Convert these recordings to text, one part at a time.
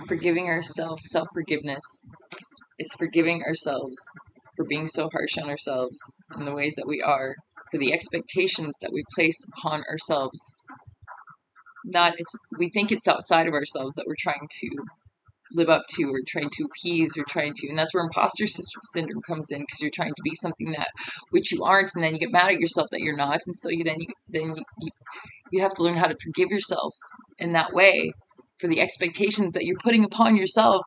Forgiving ourselves, self-forgiveness, is forgiving ourselves for being so harsh on ourselves in the ways that we are, for the expectations that we place upon ourselves. Not it's we think it's outside of ourselves that we're trying to live up to, or trying to appease, or trying to, and that's where imposter syndrome comes in, because you're trying to be something that which you aren't, and then you get mad at yourself that you're not, and so you have to learn how to forgive yourself in that way for the expectations that you're putting upon yourself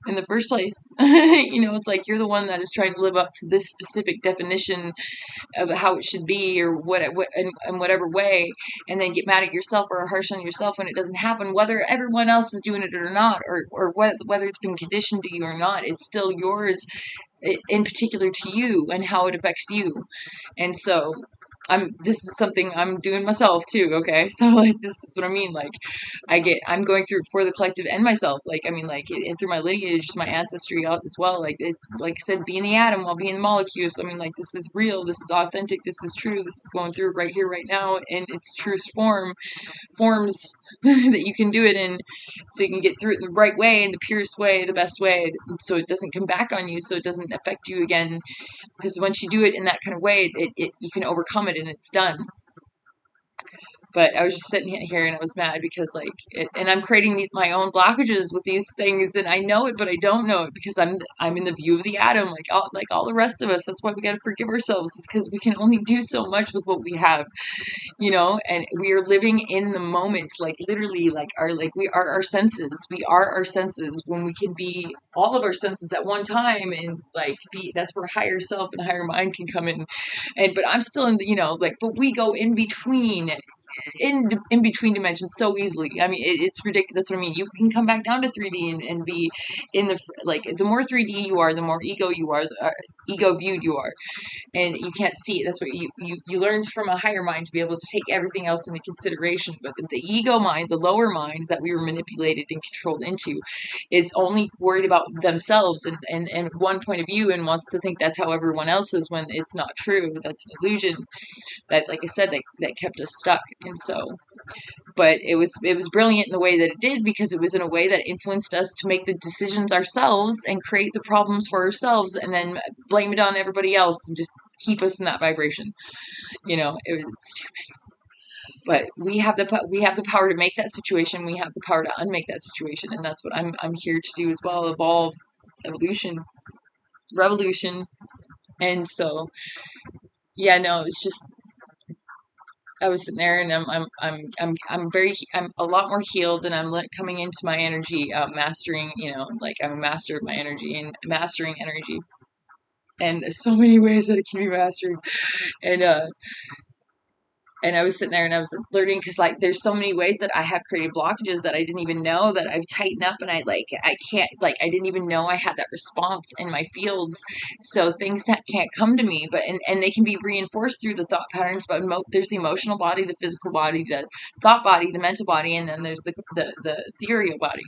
in the first place. It's like you're the one that is trying to live up to this specific definition of how it should be, or what in whatever way, and then get mad at yourself or harsh on yourself when it doesn't happen, whether everyone else is doing it or not, or whether it's been conditioned to you or not. It's still yours, in particular to you, and how it affects you. And so this is something I'm doing myself too, okay? So like this is what I mean. Like I'm going through it for the collective and myself. Like I mean, like and through my lineage, my ancestry out as well. Like it's like I said, being the atom while being the molecule. So I mean, like this is real, this is authentic, this is true, this is going through right here, right now, in its truest forms that you can do it in, so you can get through it the right way, in the purest way, the best way, so it doesn't come back on you, so it doesn't affect you again. Because once you do it in that kind of way, you can overcome it, and it's done. But I was just sitting here and I was mad because and I'm creating my own blockages with these things, and I know it, but I don't know it, because I'm in the view of the atom, like all the rest of us. That's why we got to forgive ourselves, is because we can only do so much with what we have, and we are living in the moment, like literally, we are our senses. We are our senses when we can be all of our senses at one time, and that's where higher self and higher mind can come in. But I'm still in but we go in between dimensions so easily. I mean, it's ridiculous. That's what I mean. You can come back down to 3D and be in the more 3D you are, the more ego you are, ego viewed you are, and you can't see it. That's what you learned from a higher mind to be able to take everything else into consideration. But the ego mind, the lower mind that we were manipulated and controlled into, is only worried about themselves and one point of view, and wants to think that's how everyone else is, when it's not true. That's an illusion that, like I said, that kept us stuck. And so, but it was brilliant in the way that it did, because it was in a way that influenced us to make the decisions ourselves and create the problems for ourselves, and then blame it on everybody else and just keep us in that vibration. It was stupid. But we have the power to make that situation. We have the power to unmake that situation, and that's what I'm here to do as well. Evolve, evolution, revolution. And so, yeah, no, it's just, I was sitting there, and I'm a lot more healed, and I'm coming into my energy, mastering, I'm a master of my energy and mastering energy, and there's so many ways that it can be mastered. And I was sitting there and I was learning, because there's so many ways that I have created blockages that I didn't even know that I've tightened up, and I can't, I didn't even know I had that response in my fields. So things that can't come to me, and they can be reinforced through the thought patterns. But there's the emotional body, the physical body, the thought body, the mental body, and then there's the ethereal body.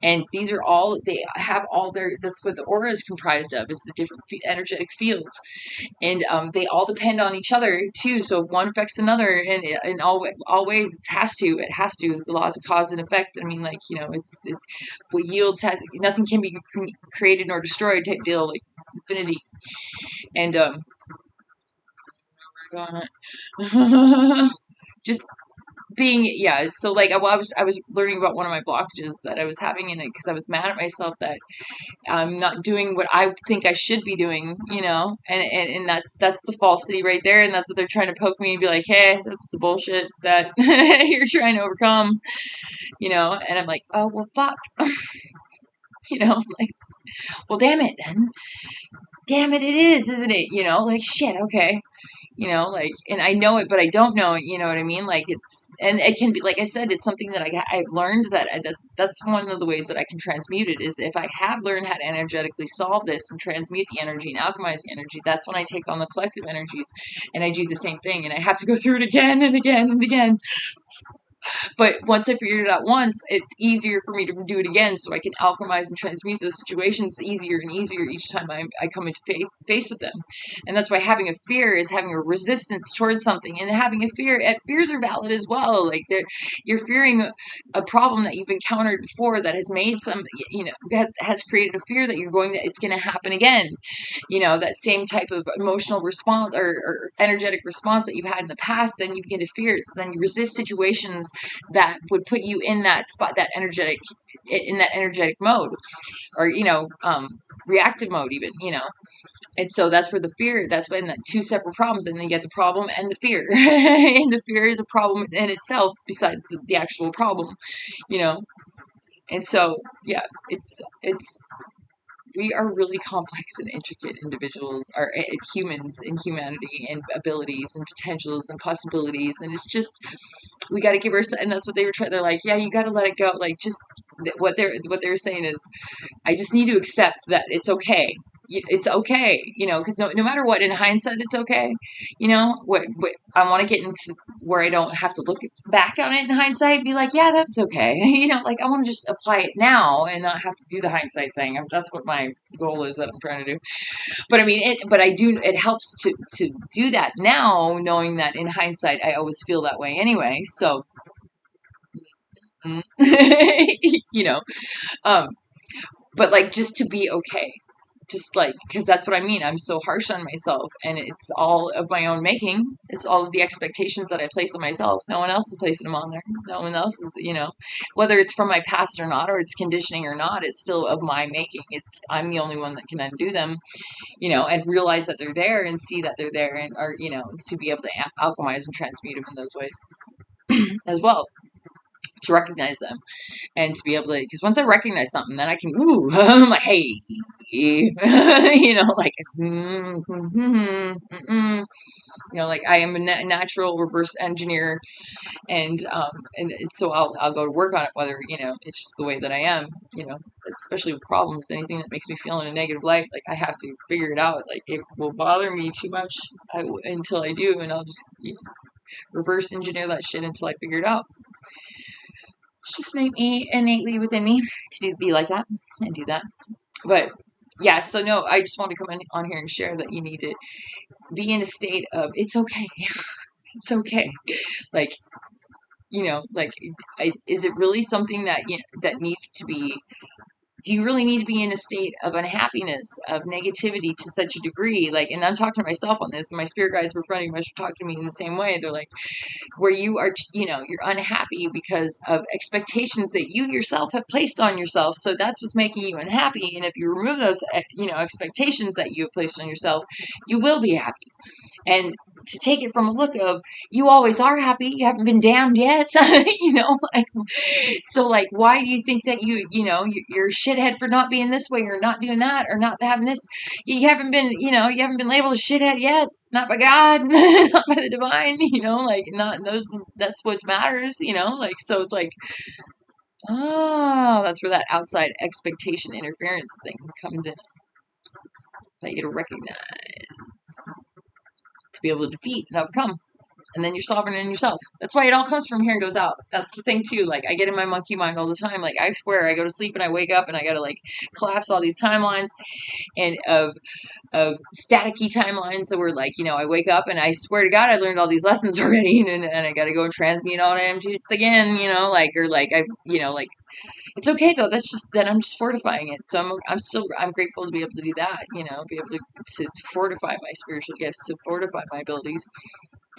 And these are all, they have all that's what the aura is comprised of, is the different energetic fields. And they all depend on each other too. So one affects another, and in all ways, it has to. The laws of cause and effect. I mean, what yields has, nothing can be created nor destroyed type deal, like infinity. And just being, yeah. So I was learning about one of my blockages that I was having in it, because I was mad at myself that I'm not doing what I think I should be doing, and that's the falsity right there, and that's what they're trying to poke me and be like, hey, that's the bullshit that you're trying to overcome, and I'm like, oh, well, fuck, well, damn it, then, it is, isn't it, shit, okay, and I know it, but I don't know it, you know what I mean? And it can be, like I said, it's something that I've learned, that's one of the ways that I can transmute it, is if I have learned how to energetically solve this and transmute the energy and alchemize the energy, that's when I take on the collective energies, and I do the same thing, and I have to go through it again and again and again. But once I figured it out once, it's easier for me to do it again, so I can alchemize and transmute those situations easier and easier each time I come into face with them. And that's why having a fear is having a resistance towards something, and having a fear, and fears are valid as well. Like you're fearing a problem that you've encountered before that has made has created a fear that it's going to happen again. That same type of emotional response or energetic response that you've had in the past, then you begin to fear it. So then you resist situations that would put you in that spot, in that energetic mode, or reactive mode even. And so that's where that's when the two separate problems, and then you get the problem and the fear. And the fear is a problem in itself besides the actual problem, and so yeah, it's we are really complex and intricate individuals, are humans in humanity, and abilities and potentials and possibilities, and it's just, we got to give ourselves, and that's what they were trying, they're like, yeah, you got to let it go, like, just what they're saying is, I just need to accept that it's okay. It's okay, because no matter what, in hindsight, it's okay. What I want to get into, where I don't have to look back on it in hindsight and be like, yeah, that's okay. Like, I want to just apply it now and not have to do the hindsight thing. That's what my goal is that I'm trying to do. But I mean, it helps to do that now, knowing that in hindsight, I always feel that way anyway. So, but like, just to be okay. Just like, because that's what I mean. I'm so harsh on myself, and it's all of my own making. It's all of the expectations that I place on myself. No one else is placing them on there. No one else is, whether it's from my past or not, or it's conditioning or not, it's still of my making. I'm the only one that can undo them, and realize that they're there, and see that they're there, and are, to be able to alchemize and transmute them in those ways as well, to recognize them. And to be able to, because once I recognize something, then I can, I'm like, hey, like, like, I am a natural reverse engineer, and so I'll go to work on it, whether, it's just the way that I am, especially with problems, anything that makes me feel in a negative light, like, I have to figure it out. Like, it will bother me too much until I do, and I'll just reverse engineer that shit until I figure it out. It's just innately within me to be like that and do that. But yeah, so no, I just want to come on here and share that you need to be in a state of, it's okay. It's okay. Like, like, is it really something that, that needs to be, do you really need to be in a state of unhappiness, of negativity to such a degree? Like, and I'm talking to myself on this, and my spirit guides were pretty much talking to me in the same way. They're like, where you are, you're unhappy because of expectations that you yourself have placed on yourself. So that's what's making you unhappy. And if you remove those, expectations that you have placed on yourself, you will be happy. And to take it from a look of, you always are happy, you haven't been damned yet, like, so, like, why do you think that you're a shithead for not being this way, or not doing that, or not having this? You haven't been, you haven't been labeled a shithead yet, not by God, not by the divine, like, not those, that's what matters, like, so it's like, oh, that's where that outside expectation interference thing comes in, that you gotta recognize, to be able to defeat and overcome. And then you're sovereign in yourself. That's why it all comes from here and goes out. That's the thing too. Like, I get in my monkey mind all the time. Like, I swear, I go to sleep and I wake up and I gotta, like, collapse all these timelines, and of staticky timelines. So we're like, I wake up and I swear to God, I learned all these lessons already, and I gotta go and transmute all them shits again. Like, or like, like, it's okay though. That's just that I'm just fortifying it. So I'm grateful to be able to do that. Be able to fortify my spiritual gifts, to fortify my abilities,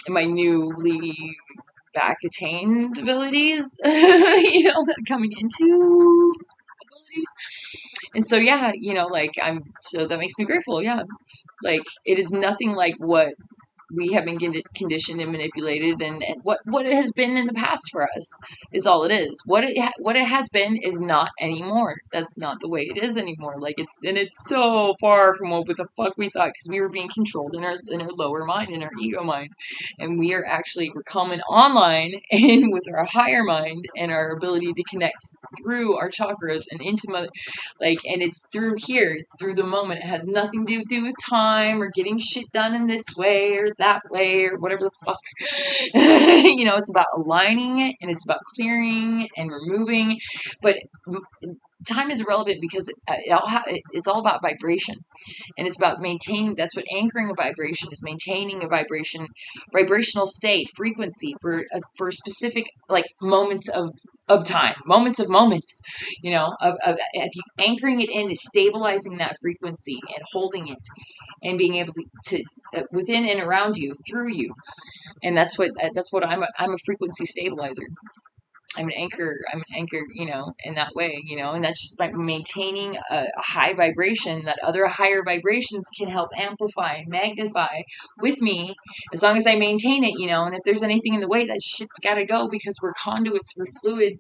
and my newly back attained abilities. That are coming into abilities. And so yeah, like, so that makes me grateful. Yeah, like, it is nothing like what we have been conditioned and manipulated, and what it has been in the past for us is all it is. What it has been is not anymore. That's not the way it is anymore. Like, it's so far from what the fuck we thought, because we were being controlled in our lower mind, in our ego mind, and we're coming online and with our higher mind and our ability to connect through our chakras and into and it's through here. It's through the moment. It has nothing to do with time or getting shit done in this way or that way, or whatever the fuck. You know, it's about aligning it, and it's about clearing and removing. But time is irrelevant because it's all about vibration, and it's about maintaining. That's what anchoring a vibration is: maintaining a vibrational state, frequency for specific like moments of time, moments, you know, of if you anchoring it in is stabilizing that frequency and holding it and being able to within and around you, through you. And that's what I'm a frequency stabilizer. I'm an anchor, you know, in that way, you know, and that's just by maintaining a high vibration that other higher vibrations can help amplify and magnify with me, as long as I maintain it, you know. And if there's anything in the way, that shit's gotta go, because we're conduits, we're fluid,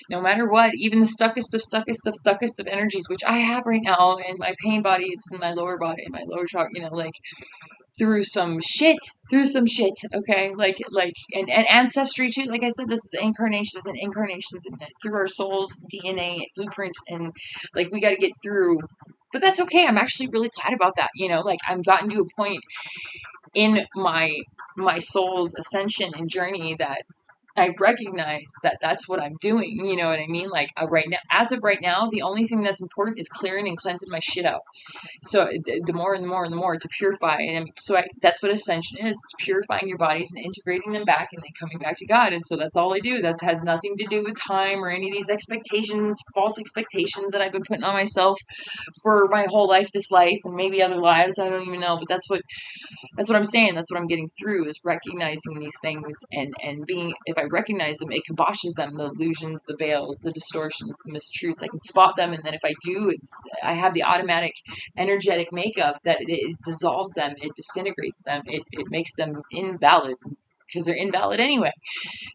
no matter what. Even the stuckest of energies, which I have right now in my pain body, it's in my lower body, my lower chakra, you know, like, through some shit, okay, and ancestry too. Like I said, this is incarnations and through our soul's DNA blueprint, and like we got to get through. But that's okay. I'm actually really glad about that. You know, like I've gotten to a point in my soul's ascension and journey that I recognize that that's what I'm doing. You know what I mean? Like right now, as of right now, the only thing that's important is clearing and cleansing my shit out. So the more and the more and the more to purify. And so that's what ascension is. It's purifying your bodies and integrating them back and then coming back to God. And so that's all I do. That has nothing to do with time or any of these expectations, false expectations that I've been putting on myself for my whole life, this life, and maybe other lives. I don't even know. But that's what I'm saying. That's what I'm getting through, is recognizing these things and being, if I recognize them, it kiboshes them, the illusions, the veils, the distortions, the mistruths. I can spot them, and then if I do, I have the automatic energetic makeup that it dissolves them, it disintegrates them, it makes them invalid, because they're invalid anyway.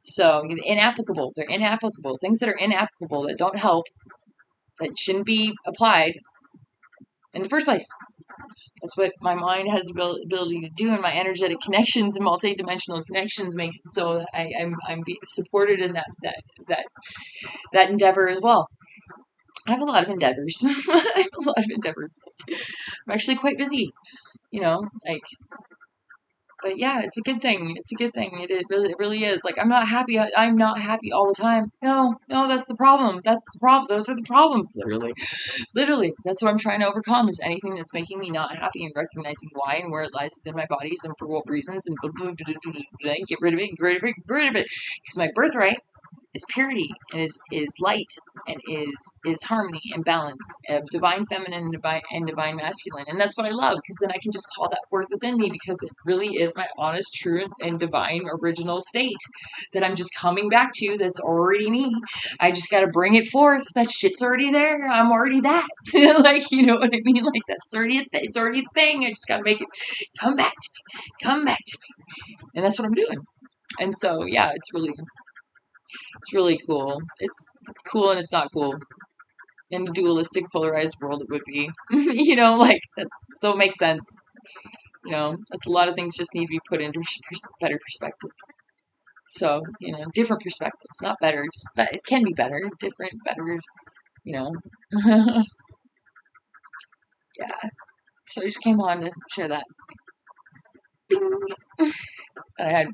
So inapplicable. They're inapplicable. Things that are inapplicable, that don't help, that shouldn't be applied in the first place. That's what my mind has the ability to do, and my energetic connections and multi-dimensional connections makes it so I'm supported in that endeavor as well. I have a lot of endeavors. I'm actually quite busy, you know, like. But yeah, it's a good thing. It really is. Like, I'm not happy. I'm not happy all the time. No, that's the problem. Those are the problems. Literally, that's what I'm trying to overcome, is anything that's making me not happy, and recognizing why and where it lies within my bodies and for what reasons, and get rid of it. Because my birthright is purity, and is light, and is harmony and balance of divine feminine and divine masculine. And that's what I love, because then I can just call that forth within me, because it really is my honest, true, and divine original state that I'm just coming back to. That's already me. I just got to bring it forth. That shit's already there. I'm already that. Like, you know what I mean? Like, that's already it's already a thing. I just got to make it come back to me. And that's what I'm doing. And so, yeah, it's really cool. It's cool and it's not cool. In a dualistic, polarized world, it would be. You know, like, so it makes sense. You know, that's a lot of things just need to be put into better perspective. So, you know, different perspectives, not better. It can be better, different, better, you know. Yeah. So I just came on to share that. Bing. I had